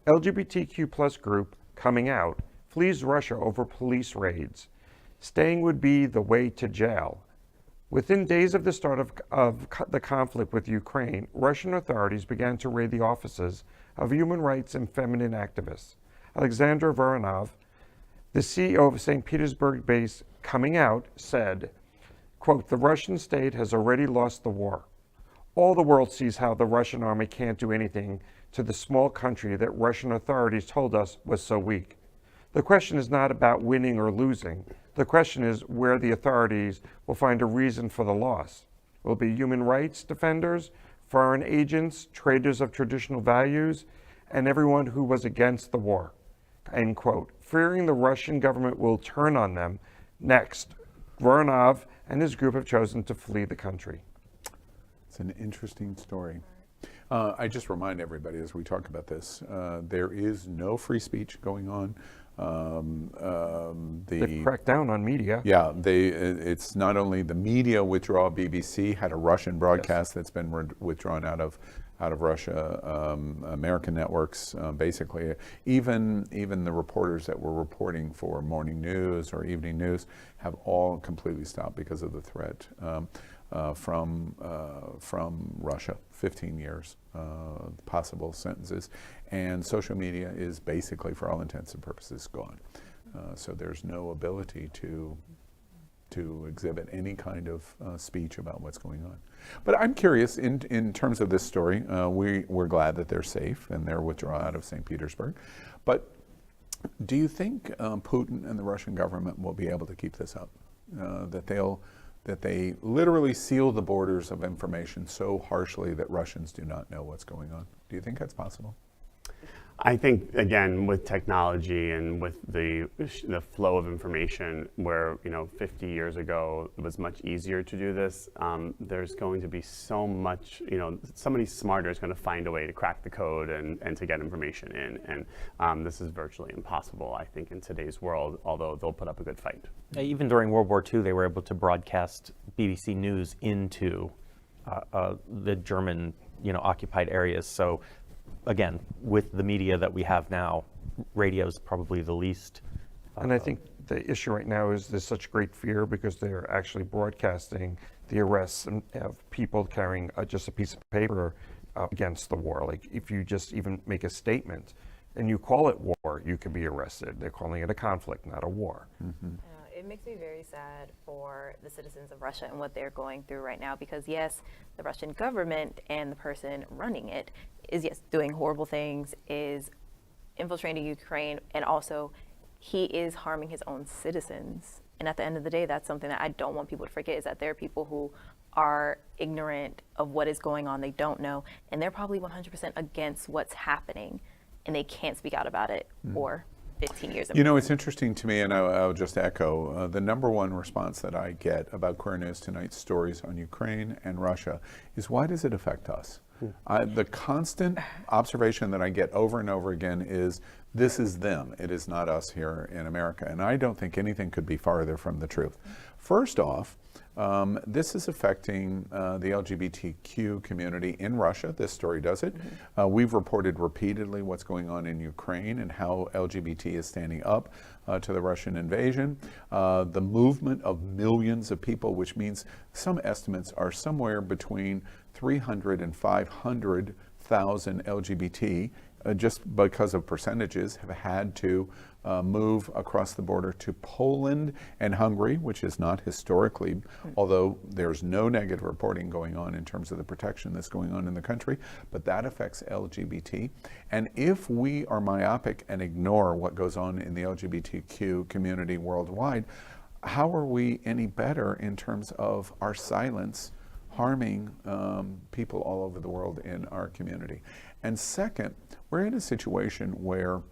LGBTQ plus group Coming Out flees Russia over police raids. Staying would be the way to jail. Within days of the start of the conflict with Ukraine, Russian authorities began to raid the offices of human rights and feminine activists. Alexsandr Voronov, the CEO of St. Petersburg-based Coming Out, said, quote, "The Russian state has already lost the war. All the world sees how the Russian army can't do anything to the small country that Russian authorities told us was so weak. The question is not about winning or losing. The question is where the authorities will find a reason for the loss. Will it be human rights defenders, foreign agents, traitors of traditional values, and everyone who was against the war?" End quote. Fearing the Russian government will turn on them next, Voronov and his group have chosen to flee the country. It's an interesting story. I just remind everybody as we talk about this, there is no free speech going on. They cracked down on media. Yeah, it's not only the media withdrawal. BBC had a Russian broadcast that's been withdrawn out of Russia. American networks, basically, even the reporters that were reporting for morning news or evening news have all completely stopped because of the threat from Russia. 15 years, possible sentences, and social media is basically, for all intents and purposes, gone. So there's no ability to exhibit any kind of speech about what's going on. But I'm curious, in terms of this story, we're glad that they're safe and they're withdrawn out of St. Petersburg. But do you think Putin and the Russian government will be able to keep this up? That they literally seal the borders of information so harshly that Russians do not know what's going on? Do you think that's possible? I think, again, with technology and with the flow of information, where 50 years ago it was much easier to do this, there's going to be so much, somebody smarter is going to find a way to crack the code and to get information in. And this is virtually impossible, I think, in today's world, although they'll put up a good fight. Even during World War II, they were able to broadcast BBC News into the German, occupied areas. So again, with the media that we have now, radio is probably the least. And I think the issue right now is there's such great fear because they're actually broadcasting the arrests of people carrying just a piece of paper against the war. Like if you just even make a statement and you call it war, you can be arrested. They're calling it a conflict, not a war. Mm-hmm. It makes me very sad for the citizens of Russia and what they're going through right now, because yes, the Russian government and the person running it is doing horrible things, is infiltrating Ukraine, and also he is harming his own citizens. And at the end of the day, that's something that I don't want people to forget, is that there are people who are ignorant of what is going on. They don't know, and they're probably 100% against what's happening, and they can't speak out about it or 15 years. It's interesting to me, and I'll just echo, the number one response that I get about Queer News Tonight's stories on Ukraine and Russia is, why does it affect us? The constant observation that I get over and over again is, this is them. It is not us here in America. And I don't think anything could be farther from the truth. First off, this is affecting the LGBTQ community in Russia. This story does it. We've reported repeatedly what's going on in Ukraine and how LGBT is standing up to the Russian invasion. The movement of millions of people, which means some estimates are somewhere between 300 and 500,000 LGBT, just because of percentages, have had to move across the border to Poland and Hungary, which is not historically, although there's no negative reporting going on in terms of the protection that's going on in the country, but that affects LGBT. And if we are myopic and ignore what goes on in the LGBTQ community worldwide, how are we any better in terms of our silence harming people all over the world in our community? And second, we're in a situation where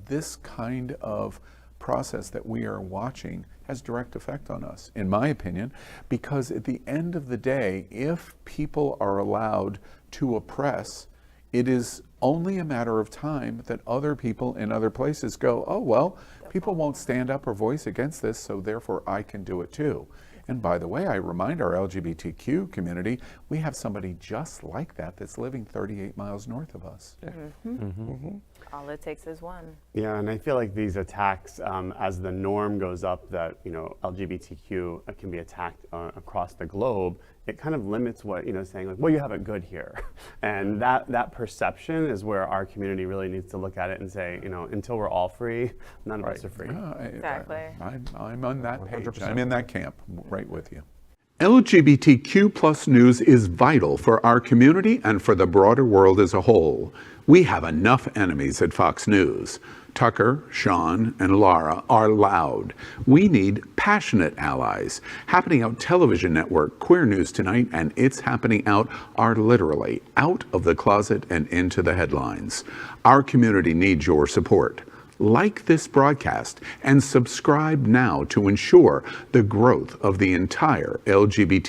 this kind of process that we are watching has direct effect on us, in my opinion, because at the end of the day, if people are allowed to oppress, it is only a matter of time that other people in other places go, oh, well, people won't stand up or voice against this, so therefore I can do it too. And by the way, I remind our LGBTQ community, we have somebody just like that that's living 38 miles north of us. All it takes is one. Yeah, and I feel like these attacks, as the norm goes up that, LGBTQ can be attacked across the globe, it kind of limits what, saying like, well, you have it good here. And that perception is where our community really needs to look at it and say, until we're all free, none of us are free. Exactly. I'm on that page. 100%. I'm in that camp, right with you. LGBTQ plus news is vital for our community and for the broader world as a whole. We have enough enemies at Fox News. Tucker, Sean, and Laura are loud. We need passionate allies. Happening Out television network, Queer News Tonight, and It's Happening Out are literally out of the closet and into the headlines. Our community needs your support. Like this broadcast and subscribe now to ensure the growth of the entire LGBT